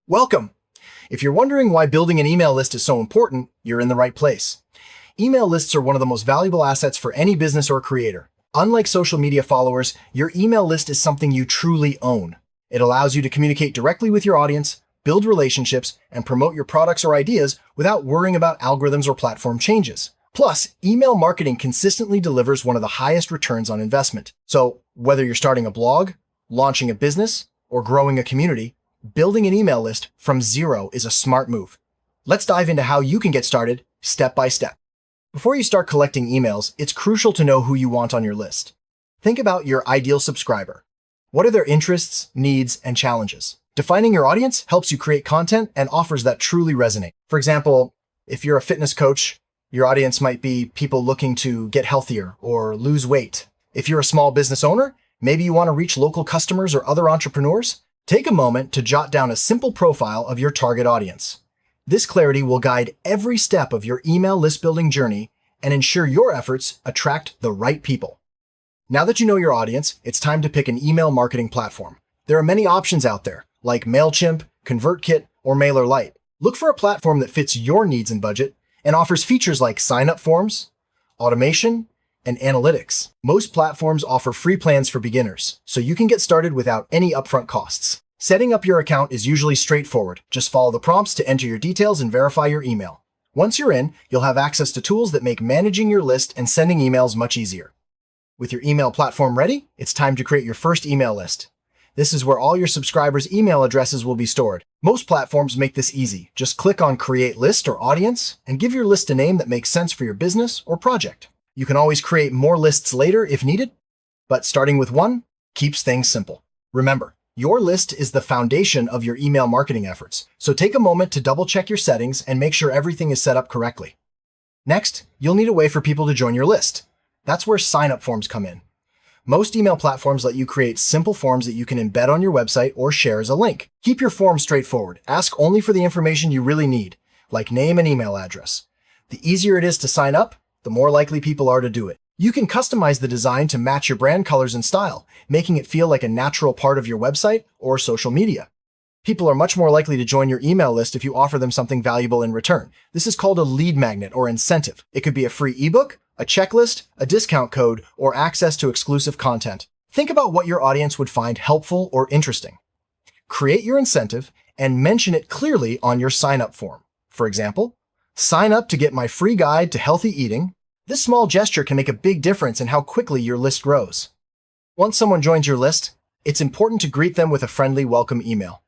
Welcome! If you're wondering why building an email list is so important, you're in the right place. Email lists are one of the most valuable assets for any business or creator. Unlike social media followers, your email list is something you truly own. It allows you to communicate directly with your audience, build relationships, and promote your products or ideas without worrying about algorithms or platform changes. Plus, email marketing consistently delivers one of the highest returns on investment. So, whether you're starting a blog, launching a business, or growing a community, building an email list from zero is a smart move. Let's dive into how you can get started step by step. Before you start collecting emails, it's crucial to know who you want on your list. Think about your ideal subscriber. What are their interests, needs, and challenges? Defining your audience helps you create content and offers that truly resonate. For example, if you're a fitness coach, your audience might be people looking to get healthier or lose weight. If you're a small business owner, maybe you want to reach local customers or other entrepreneurs. Take a moment to jot down a simple profile of your target audience. This clarity will guide every step of your email list building journey and ensure your efforts attract the right people. Now that you know your audience, it's time to pick an email marketing platform. There are many options out there, like MailChimp, ConvertKit, or MailerLite. Look for a platform that fits your needs and budget and offers features like sign-up forms, automation, and analytics. Most platforms offer free plans for beginners, so you can get started without any upfront costs. Setting up your account is usually straightforward. Just follow the prompts to enter your details and verify your email. Once you're in, you'll have access to tools that make managing your list and sending emails much easier. With your email platform ready, it's time to create your first email list. This is where all your subscribers' email addresses will be stored. Most platforms make this easy. Just click on Create List or Audience and give your list a name that makes sense for your business or project. You can always create more lists later if needed, but starting with one keeps things simple. Remember, your list is the foundation of your email marketing efforts, so take a moment to double-check your settings and make sure everything is set up correctly. Next, you'll need a way for people to join your list. That's where sign-up forms come in. Most email platforms let you create simple forms that you can embed on your website or share as a link. Keep your form straightforward. Ask only for the information you really need, like name and email address. The easier it is to sign up, the more likely people are to do it. You can customize the design to match your brand colors and style, making it feel like a natural part of your website or social media. People are much more likely to join your email list if you offer them something valuable in return. This is called a lead magnet or incentive. It could be a free ebook, a checklist, a discount code, or access to exclusive content. Think about what your audience would find helpful or interesting. Create your incentive and mention it clearly on your sign-up form. For example, sign up to get my free guide to healthy eating. This small gesture can make a big difference in how quickly your list grows. Once someone joins your list, it's important to greet them with a friendly welcome email.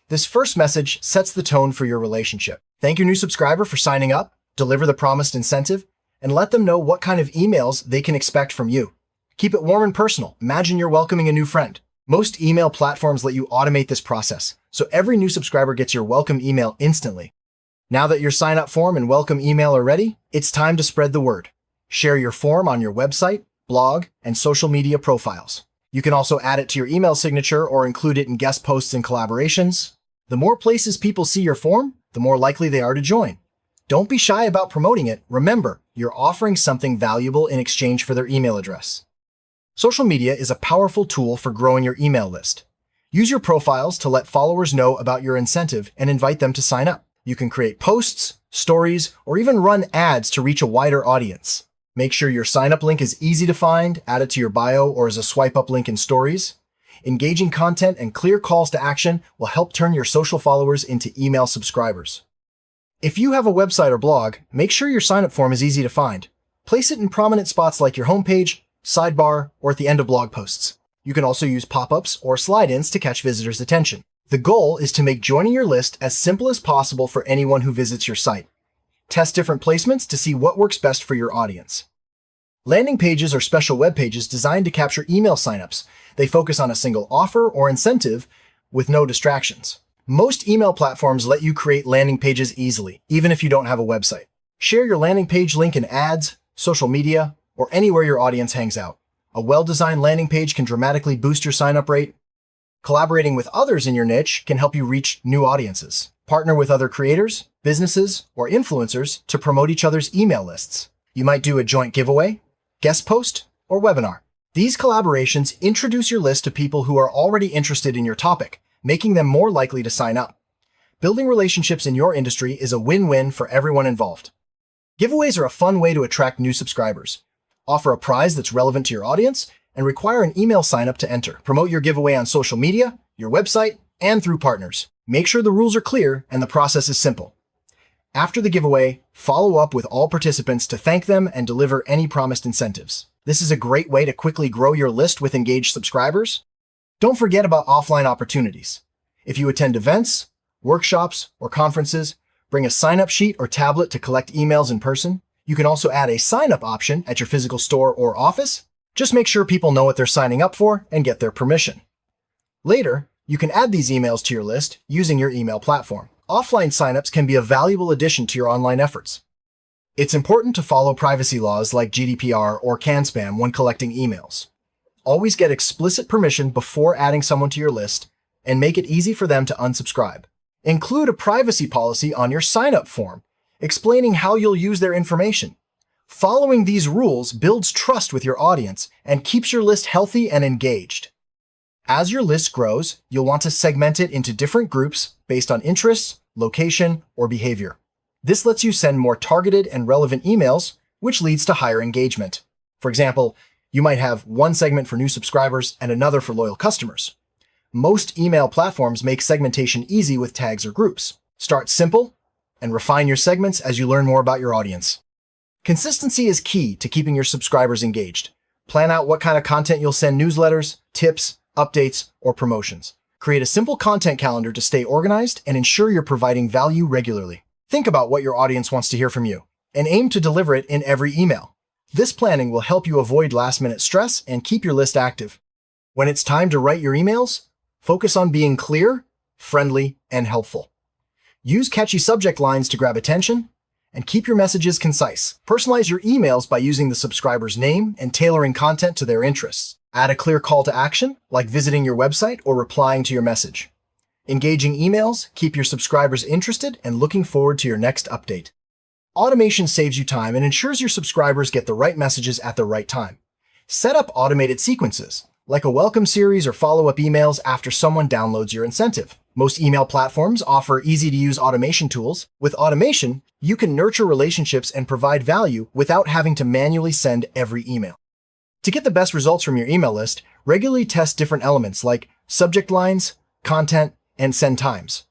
This first message sets the tone for your relationship. Thank your new subscriber for signing up, deliver the promised incentive, and let them know what kind of emails they can expect from you. Keep it warm and personal. Imagine you're welcoming a new friend. Most email platforms let you automate this process, so every new subscriber gets your welcome email instantly. Now that your sign-up form and welcome email are ready, it's time to spread the word. Share your form on your website, blog, and social media profiles. You can also add it to your email signature or include it in guest posts and collaborations. The more places people see your form, the more likely they are to join. Don't be shy about promoting it. Remember, you're offering something valuable in exchange for their email address. Social media is a powerful tool for growing your email list. Use your profiles to let followers know about your incentive and invite them to sign up. You can create posts, stories, or even run ads to reach a wider audience. Make sure your sign-up link is easy to find, add it to your bio or as a swipe-up link in stories. Engaging content and clear calls to action will help turn your social followers into email subscribers. If you have a website or blog, make sure your sign-up form is easy to find. Place it in prominent spots like your homepage, sidebar, or at the end of blog posts. You can also use pop-ups or slide-ins to catch visitors' attention. The goal is to make joining your list as simple as possible for anyone who visits your site. Test different placements to see what works best for your audience. Landing pages are special web pages designed to capture email signups. They focus on a single offer or incentive with no distractions. Most email platforms let you create landing pages easily, even if you don't have a website. Share your landing page link in ads, social media, or anywhere your audience hangs out. A well-designed landing page can dramatically boost your sign-up rate. Collaborating with others in your niche can help you reach new audiences. Partner with other creators, businesses, or influencers to promote each other's email lists. You might do a joint giveaway, guest post, or webinar. These collaborations introduce your list to people who are already interested in your topic, making them more likely to sign up. Building relationships in your industry is a win-win for everyone involved. Giveaways are a fun way to attract new subscribers. Offer a prize that's relevant to your audience and require an email sign-up to enter. Promote your giveaway on social media, your website, and through partners. Make sure the rules are clear and the process is simple. After the giveaway, follow up with all participants to thank them and deliver any promised incentives. This is a great way to quickly grow your list with engaged subscribers. Don't forget about offline opportunities. If you attend events, workshops, or conferences, bring a sign-up sheet or tablet to collect emails in person. You can also add a sign-up option at your physical store or office. Just make sure people know what they're signing up for and get their permission. Later, you can add these emails to your list using your email platform. Offline signups can be a valuable addition to your online efforts. It's important to follow privacy laws like GDPR or CAN-SPAM when collecting emails. Always get explicit permission before adding someone to your list and make it easy for them to unsubscribe. Include a privacy policy on your sign-up form, explaining how you'll use their information. Following these rules builds trust with your audience and keeps your list healthy and engaged. As your list grows, you'll want to segment it into different groups based on interests, location, or behavior. This lets you send more targeted and relevant emails, which leads to higher engagement. For example, you might have one segment for new subscribers and another for loyal customers. Most email platforms make segmentation easy with tags or groups. Start simple and refine your segments as you learn more about your audience. Consistency is key to keeping your subscribers engaged. Plan out what kind of content you'll send: newsletters, tips, updates, or promotions. Create a simple content calendar to stay organized and ensure you're providing value regularly. Think about what your audience wants to hear from you and aim to deliver it in every email. This planning will help you avoid last-minute stress and keep your list active. When it's time to write your emails, focus on being clear, friendly, and helpful. Use catchy subject lines to grab attention, and keep your messages concise. Personalize your emails by using the subscriber's name and tailoring content to their interests. Add a clear call to action, like visiting your website or replying to your message. Engaging emails keep your subscribers interested and looking forward to your next update. Automation saves you time and ensures your subscribers get the right messages at the right time. Set up automated sequences, like a welcome series or follow-up emails after someone downloads your incentive. Most email platforms offer easy-to-use automation tools. With automation, you can nurture relationships and provide value without having to manually send every email. To get the best results from your email list, regularly test different elements like subject lines, content, and send times.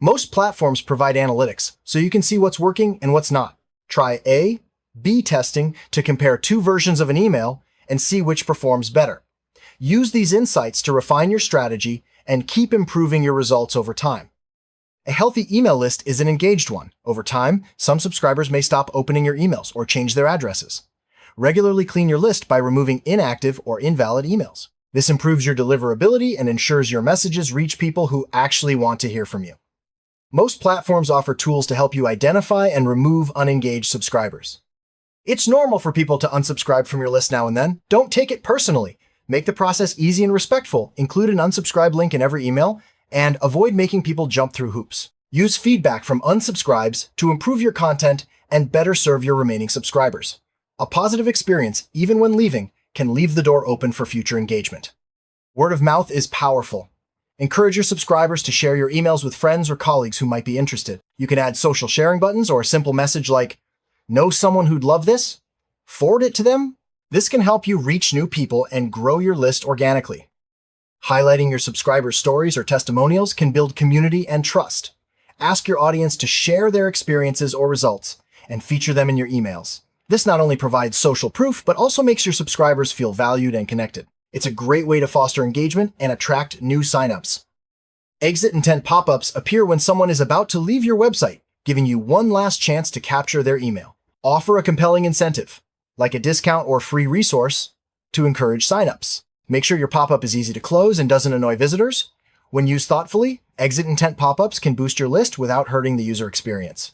Most platforms provide analytics, so you can see what's working and what's not. Try A/B testing to compare two versions of an email and see which performs better. Use these insights to refine your strategy and keep improving your results over time. A healthy email list is an engaged one. Over time, some subscribers may stop opening your emails or change their addresses. Regularly clean your list by removing inactive or invalid emails. This improves your deliverability and ensures your messages reach people who actually want to hear from you. Most platforms offer tools to help you identify and remove unengaged subscribers. It's normal for people to unsubscribe from your list now and then. Don't take it personally. Make the process easy and respectful. Include an unsubscribe link in every email, and avoid making people jump through hoops. Use feedback from unsubscribes to improve your content and better serve your remaining subscribers. A positive experience, even when leaving, can leave the door open for future engagement. Word of mouth is powerful. Encourage your subscribers to share your emails with friends or colleagues who might be interested. You can add social sharing buttons or a simple message like, "Know someone who'd love this? Forward it to them." This can help you reach new people and grow your list organically. Highlighting your subscribers' stories or testimonials can build community and trust. Ask your audience to share their experiences or results and feature them in your emails. This not only provides social proof, but also makes your subscribers feel valued and connected. It's a great way to foster engagement and attract new signups. Exit intent pop-ups appear when someone is about to leave your website, giving you one last chance to capture their email. Offer a compelling incentive, like a discount or free resource, to encourage signups. Make sure your pop-up is easy to close and doesn't annoy visitors. When used thoughtfully, exit intent pop-ups can boost your list without hurting the user experience.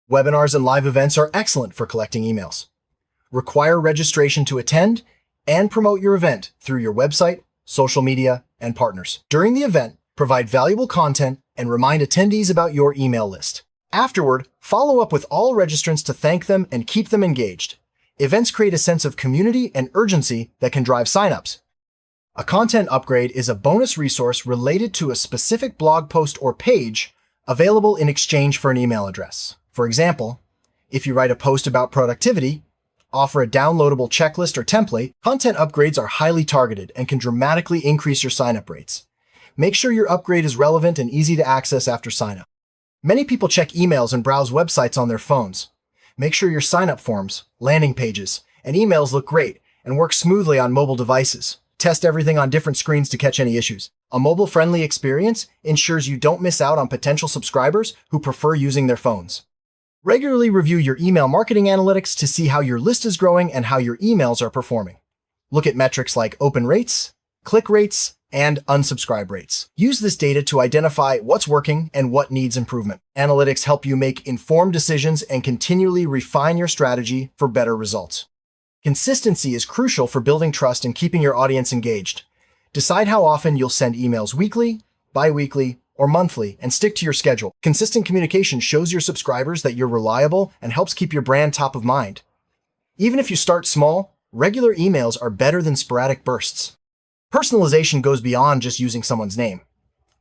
Webinars and live events are excellent for collecting emails. Require registration to attend and promote your event through your website, social media, and partners. During the event, provide valuable content and remind attendees about your email list. Afterward, follow up with all registrants to thank them and keep them engaged. Events create a sense of community and urgency that can drive signups. A content upgrade is a bonus resource related to a specific blog post or page available in exchange for an email address. For example, if you write a post about productivity, offer a downloadable checklist or template, content upgrades are highly targeted and can dramatically increase your sign-up rates. Make sure your upgrade is relevant and easy to access after sign-up. Many people check emails and browse websites on their phones. Make sure your sign-up forms, landing pages, and emails look great and work smoothly on mobile devices. Test everything on different screens to catch any issues. A mobile-friendly experience ensures you don't miss out on potential subscribers who prefer using their phones. Regularly review your email marketing analytics to see how your list is growing and how your emails are performing. Look at metrics like open rates, click rates, and unsubscribe rates. Use this data to identify what's working and what needs improvement. Analytics help you make informed decisions and continually refine your strategy for better results. Consistency is crucial for building trust and keeping your audience engaged. Decide how often you'll send emails weekly, bi-weekly, or monthly, and stick to your schedule. Consistent communication shows your subscribers that you're reliable and helps keep your brand top of mind. Even if you start small, regular emails are better than sporadic bursts. Personalization goes beyond just using someone's name.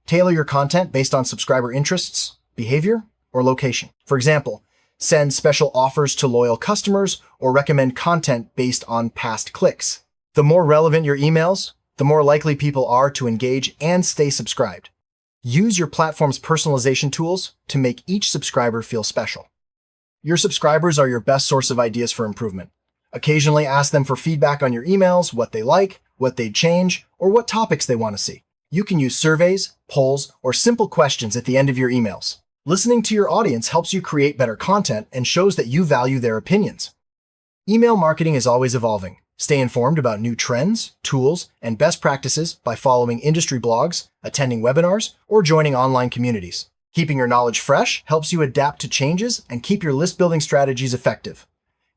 Tailor your content based on subscriber interests, behavior, or location. For example, send special offers to loyal customers or recommend content based on past clicks. The more relevant your emails, the more likely people are to engage and stay subscribed. Use your platform's personalization tools to make each subscriber feel special. Your subscribers are your best source of ideas for improvement. Occasionally ask them for feedback on your emails, what they like, what they'd change, or what topics they want to see. You can use surveys, polls, or simple questions at the end of your emails. Listening to your audience helps you create better content and shows that you value their opinions. Email marketing is always evolving. Stay informed about new trends, tools, and best practices by following industry blogs, attending webinars, or joining online communities. Keeping your knowledge fresh helps you adapt to changes and keep your list-building strategies effective.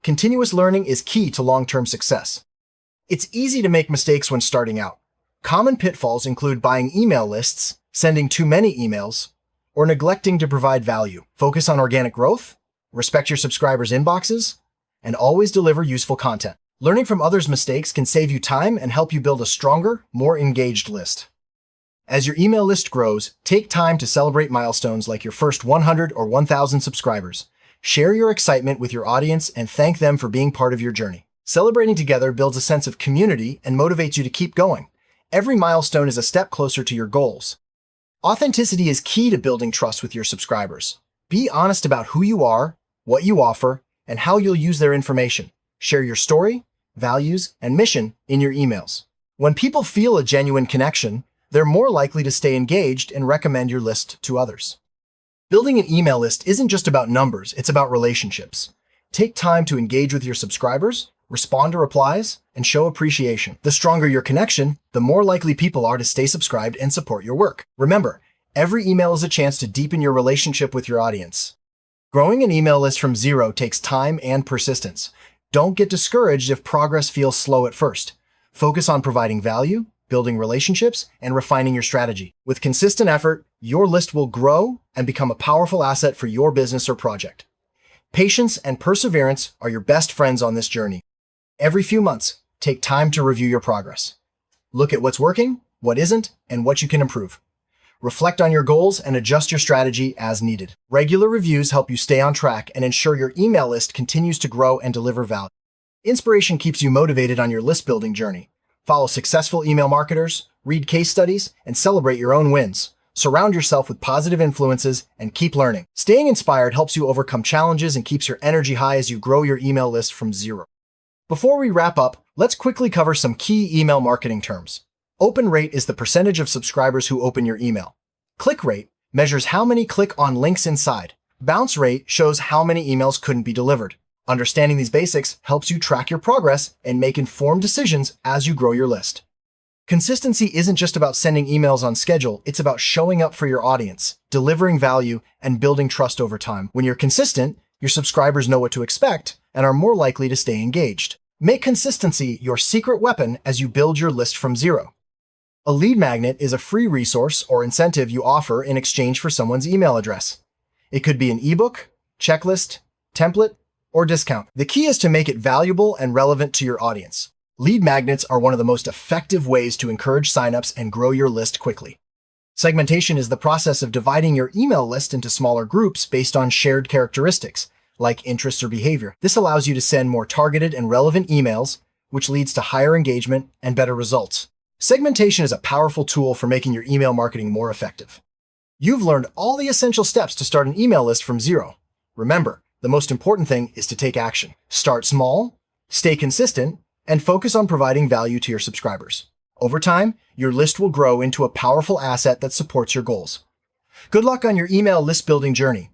Continuous learning is key to long-term success. It's easy to make mistakes when starting out. Common pitfalls include buying email lists, sending too many emails, or neglecting to provide value. Focus on organic growth, respect your subscribers' inboxes, and always deliver useful content. Learning from others' mistakes can save you time and help you build a stronger, more engaged list. As your email list grows, take time to celebrate milestones like your first 100 or 1,000 subscribers. Share your excitement with your audience and thank them for being part of your journey. Celebrating together builds a sense of community and motivates you to keep going. Every milestone is a step closer to your goals. Authenticity is key to building trust with your subscribers. Be honest about who you are, what you offer, and how you'll use their information. Share your story, values, and mission in your emails. When people feel a genuine connection, they're more likely to stay engaged and recommend your list to others. Building an email list isn't just about numbers, it's about relationships. Take time to engage with your subscribers, respond to replies, and show appreciation. The stronger your connection, the more likely people are to stay subscribed and support your work. Remember, every email is a chance to deepen your relationship with your audience. Growing an email list from zero takes time and persistence. Don't get discouraged if progress feels slow at first. Focus on providing value, building relationships, and refining your strategy. With consistent effort, your list will grow and become a powerful asset for your business or project. Patience and perseverance are your best friends on this journey. Every few months, take time to review your progress. Look at what's working, what isn't, and what you can improve. Reflect on your goals and adjust your strategy as needed. Regular reviews help you stay on track and ensure your email list continues to grow and deliver value. Inspiration keeps you motivated on your list building journey. Follow successful email marketers, read case studies, and celebrate your own wins. Surround yourself with positive influences and keep learning. Staying inspired helps you overcome challenges and keeps your energy high as you grow your email list from zero. Before we wrap up, let's quickly cover some key email marketing terms. Open rate is the percentage of subscribers who open your email. Click rate measures how many click on links inside. Bounce rate shows how many emails couldn't be delivered. Understanding these basics helps you track your progress and make informed decisions as you grow your list. Consistency isn't just about sending emails on schedule, it's about showing up for your audience, delivering value, and building trust over time. When you're consistent, your subscribers know what to expect and are more likely to stay engaged. Make consistency your secret weapon as you build your list from zero. A lead magnet is a free resource or incentive you offer in exchange for someone's email address. It could be an ebook, checklist, template, or discount. The key is to make it valuable and relevant to your audience. Lead magnets are one of the most effective ways to encourage signups and grow your list quickly. Segmentation is the process of dividing your email list into smaller groups based on shared characteristics, like interests or behavior. This allows you to send more targeted and relevant emails, which leads to higher engagement and better results. Segmentation is a powerful tool for making your email marketing more effective. You've learned all the essential steps to start an email list from zero. Remember, the most important thing is to take action. Start small, stay consistent, and focus on providing value to your subscribers. Over time, your list will grow into a powerful asset that supports your goals. Good luck on your email list building journey.